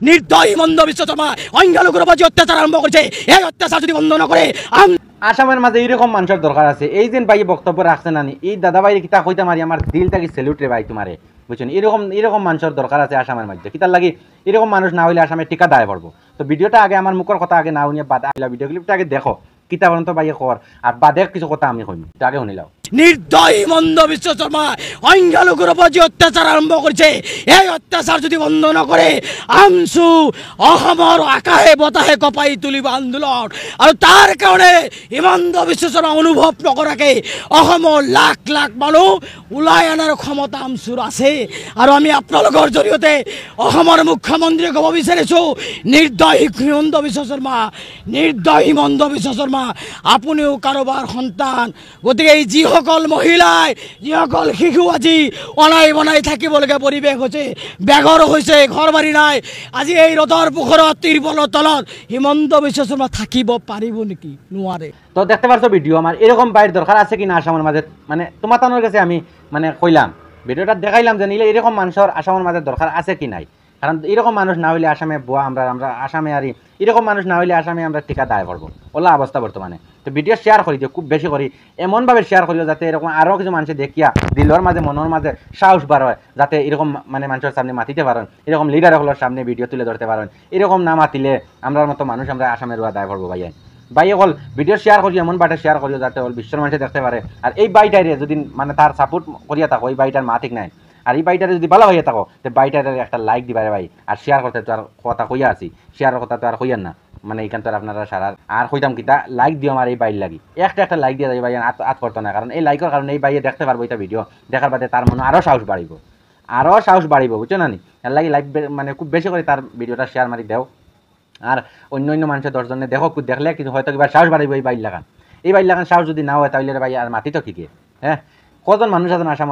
নির্দয়ী মন্দ বিশ্বশর্মা সংখ্যালঘুর উপর যে অত্যাচার আরম্ভ করেছে, এই অত্যাচার যদি বন্ধ না করে আসামের মাঝে এইরকম মানুষের দরকার আছে। এই যে ভাই বক্তব্য রাখছে নানি, এই দাদা ভাই কিতা কইতে মারি আমার দিলটাকে সেলুট রে ভাই তোমারে, বুঝছেন? এরকম মানুষের দরকার আছে আসামের মধ্যে। কিতার লাগি এরকম মানুষ না হইলে আসামে টিকা দায় পড়বো। তো ভিডিওটা আগে আমার মুখের কথা আগে না শুনিয়ে বাদ ভিডিও ক্লিপটা আগে দেখো, কিতা বলেন তো ভাই কর, আর বাদে কিছু কথা আমি কইম, আগে শুনিলাও। নির্দয়ী মন্দ বিশ্বশর্মা সংখ্যালঘুর উপর যে অত্যাচার আরম্ভ করেছে, এই অত্যাচার যদি বন্ধ না করে আমসু অসমৰ আকাশে বতাহে কপাই তুলিব আন্দোলন। আৰু তাৰ কাৰণে হিমন্ত বিশ্ব শৰ্মা অনুভৱ নকৰাকে অসমৰ লাখ লাখ মানুহ ওলাই অনাৰ ক্ষমতা আমচুৰ আছে। আৰু আমি আপোনালোকৰ জৰিয়তে অসমৰ মুখ্যমন্ত্ৰীয়ে ক'ব বিচাৰিছোঁ, নিৰ্দয়ী হিমন্ত বিশ্ব শৰ্মা, নিৰ্দয়ী হিমন্ত বিশ্ব শৰ্মা, আপুনিও কাৰোবাৰ সন্তান। গতিকে এই যিসকল মহিলাই, যিসকল শিশু আজি অনাই বনাই থাকিবলগীয়া পৰিৱেশ হৈছে, বেঘৰ হৈছে, ঘৰ বাৰী নাই, আজি এই ৰ'দৰ পোখৰত তিৰপলৰ তলত হিমন্ত বিশ্ব শৰ্মা থাকিব পাৰিব নেকি? নোৱাৰে। তো দেখতে পারছো ভিডিও আমার এরকম বাইর দরকার আছে কিনা আসামের মাঝে, মানে তোমার তানোর কাছে আমি মানে কইলাম, ভিডিওটা দেখাইলাম যে নিলে এরকম মানুষের আসামের মাঝে দরকার আছে কি নাই। কারণ এরকম মানুষ না হইলে আসামে বোয়া আমরা আসামে আর এরকম মানুষ না হইলে আসামে আমরা টিকা দায় করবো, ওলা অবস্থা বর্তমানে। তো ভিডিও শেয়ার করি দিও, খুব বেশি করি, এমনভাবে শেয়ার করিও যাতে এরকম আরও কিছু মানুষ দেখিয়া দিলর মাঝে মনের মাঝে সাহস বার হয়, যাতে এরকম মানে মানুষের সামনে মাতিতে পারেন, এরকম লিডারগুলোর সামনে ভিডিও তুলে ধরতে পারেন। এরকম না মাতিলে আমরার মতো মানুষ আমরা আসামের রোয়া দায় করবো ভাইয়া। ভাই অকল ভিডিও শেয়ার করি, এমন বাটে শেয়ার করিও যাতে অল বিশ্বের মানুষে দেখতে পারে। আর এই বাইটারে যদি মানে তার সাপোর্ট করিয়া থাকো, এই বাইটার মা ঠিক নাই, আর এই বাইটারে যদি ভালো হইয়া থাকো, তো বাইটারে একটা লাইক দিবারে ভাই। আর শেয়ার করতে তো আর কথা কইয়া আছি, শেয়ারের কথা তো আর কইয়ান না, মানে এইখান তো আর আপনারা সারা আর কইতাম কিতা, লাইক দিও আমার এই বাইর লাগি, একটা লাইক দিয়ে যাই ভাই, আত করতো না। কারণ এই লাইকের কারণে এই বাইয়ে দেখতে পারবো এটা ভিডিও দেখার বাদে তার মনে আরও সাহস বাড়িব, বুঝছো না নি? এর লাগি লাইক মানে খুব বেশি করে তার ভিডিওটা শেয়ার মারি দেও। আর অন্য মানুষের 10 জনে দেখো, দেখলে কিন্তু হয়তো কিবা সাহস বাড়িব এই বাইর লাগান সাহস যদি না হয় তাহলে ভাই আর মাতি তো কি হ্যাঁ। কজন মানুষ আছেন আসাম,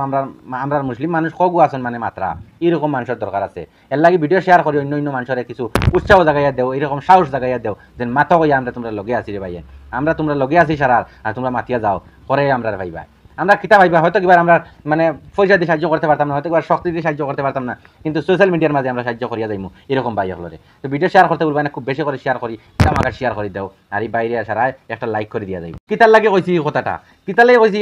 আমরা মুসলিম মানুষ কগু আছেন মানে মাত্রা, এরকম মানুষের দরকার আছে। এর লাগে ভিডিও শেয়ার করি, অন্য মানুষের কিছু উৎসাহ জাগাইয়া দেও, এরকম সাহস জাগাইয়া দেও, যেন মাথা কইয়া আমরা তোমরা লগে আছি রে ভাই, আমরা তোমরা লগে আছি সারা, আর তোমরা মাতিয়া যাও পরে আমরা ভাইবা। আমরা কিতা ভাইবা হয়তো কিবার আমরা মানে পয়সা দিয়ে সাহায্য করতে পারতাম না, হয়তো কিবার শক্তি দিয়ে সাহায্য করতে পারতাম না, কিন্তু সোশ্যাল মিডিয়ার মাঝে আমরা সাহায্য করিয়া যাইমু এরকম ভাই হলরে। তো ভিডিও শেয়ার করতে বলবেন, খুব বেশি করে শেয়ার করি, আমাকে শেয়ার করে দাও, আর এই বাইরে সারা একটা লাইক করে দিয়া যাই। কিতার লাগে কইছি এই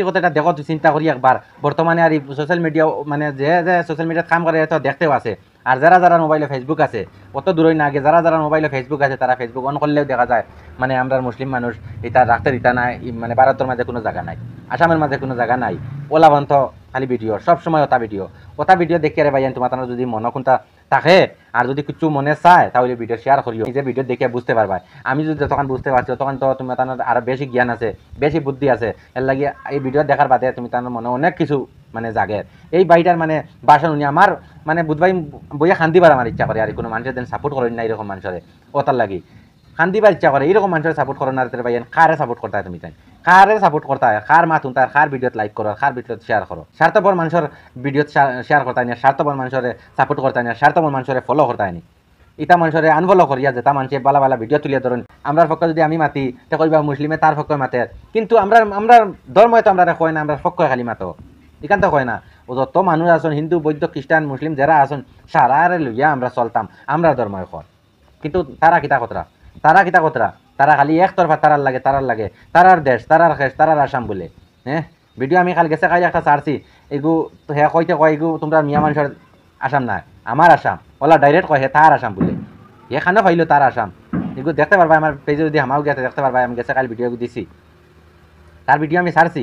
কথাটা, দেখো তুই চিন্তা করি একবার। বর্তমানে আর এই সোশ্যাল মিডিয়া মানে যে সোশ্যাল মিডিয়াত কাম করে তো দেখতেও আছে, আর যারা মোবাইলে ফেসবুক আছে, অত দূরই না আগে যারা মোবাইলে ফেসবুক আছে, তারা ফেসবুক অন করলেও দেখা যায় মানে আমরা মুসলিম মানুষ এটা রাখতে দিতা নাই, মানে ভারতের মাঝে কোনো জায়গা নাই, আসামের মাঝে কোনো জায়গা নাই, ওলাবন্ত খালি ভিডিও, সবসময় ওটা ভিডিও দেখে রে ভাই, তোমার যদি মনে কোনটা থাকে আর যদি কিছু মনে চায় তাহলে ভিডিও শেয়ার করিও, নিজে ভিডিও দেখে বুঝতে পারবা। আমি যদি তখন বুঝতে পারছি তখন তো তুমি তার আরো বেশি জ্ঞান আছে, বেশি বুদ্ধি আছে, এর লাগে এই ভিডিও দেখার বাদে তুমি তার মনে অনেক কিছু মানে জাগে। এই বাড়িটার মানে বাসা উনি আমার মানে বুধবাই বইয়া খান্দিবার আমার ইচ্ছা করে, আর কোনো মানুষের যেন সাপোর্ট করেন না এরকম মানুষের, ওটার লাগি খান্দিবার ইচ্ছা করে। এরকম মানুষের সাপোর্ট করেন না ভাই, কারে সাপোর্ট করতে হয় তুমি তাই, কারে সাপোর্ট করতে হয়, কার মা তুন তার, কার ভিডিওত লাইক করো, কার ভিডিওত শেয়ার করো। স্বার্থপর মানুষের ভিডিওত শেয়ার করতে হয় না, স্বার্থপর মানুষের সাপোর্ট করতে হয় না, স্বার্থপর মানুষের ফলো করতে হয়নি। ইটা মানুষের আনফলো করিয়া যে তা মানুষে বালা ভিডিও তুলিয়া ধরুন, আমরার পক্ষে যদি আমি মাতি তে কইবা মুসলিমে তার পক্ষে মাতে, কিন্তু আমরা ধর্মই তো আমরা কয় না, আমরা পক্ষে খালি মাতো, এখান তো কয় না। ও যত মানুষ আসুন, হিন্দু বৌদ্ধ খ্রিস্টান মুসলিম যারা আসুন, সারারে লইয়া আমরা চলতাম, আমরা ধর্মই কয়। কিন্তু তারা কিতা কতরা, তারা খালি একতরফা তারার লাগে, তারার দেশ, তারার খেস, তারার আসাম বলে। হ্যাঁ, ভিডিও আমি কাল গেছে কাজ একটা ছাড়ছি, এগু হে কইতে কয় এগু তোমরা মিয়া মানুষের আসাম না, আমার আসাম, ওলা ডাইরেক্ট কয় হে তার আসাম বলে, এখানে হইলো তার আসাম। এগু দেখতে পারবা আমার পেজে, যদি আমাও গেছে দেখতে পারবা, আমি গেছে কাল ভিডিও দিছি, তার ভিডিও আমি ছাড়ছি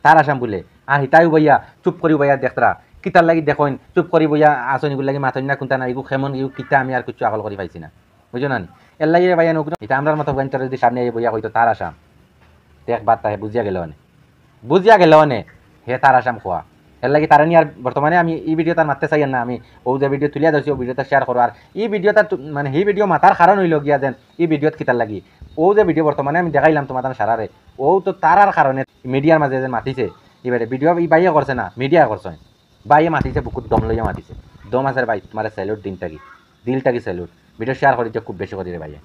তার আসাম বলে। আর হিতাইও বইয়া চুপ করি বইয়া দেখতরা, কিতার লাগি দেখুন চুপ করি বইয়া আসন, এগুলো লাগি মাথন না কোনটা না, এগু খেমন এগু কিতা আমি আর কিছু আকল করি পাইছি না, বুঝো না নি? এর লাগে ভাইয়া নৌকরি এটা আমরার মতো গানটার যদি সামনে বইয়া হইতো তার আসাম, একবার তাই বুঝিয়া গেল অনে হে তার আসাম খোয়া। এর লাগে তারা নিয়ে আর বর্তমানে আমি এই ভিডিও তার মারতে চাই না, আমি ও যে ভিডিও তুলিয়া যাচ্ছি ও ভিডিওটা শেয়ার করো। আর এই ভিডিওটা মানে এই ভিডিও মাতার কারণ হইল গিয়া যেন এই ভিডিওত কিতার লাগি ও যে ভিডিও বর্তমানে আমি দেখাইলাম তোমার সারারে, ও তো তারার কারণে মিডিয়ার মাঝে যে মাতিছে এবারে ভিডিও এই বাইয়ে করছে না, মিডিয়া করছে, বাইয়ে মাতিছে, বুকুত দম লইয়া মাতিছে, দম আছে ভাই, তোমার স্যালুট দিলটাকি স্যালুট। ভিডিও শেয়ার করি খুব বেশি করি রে ভাইয়া।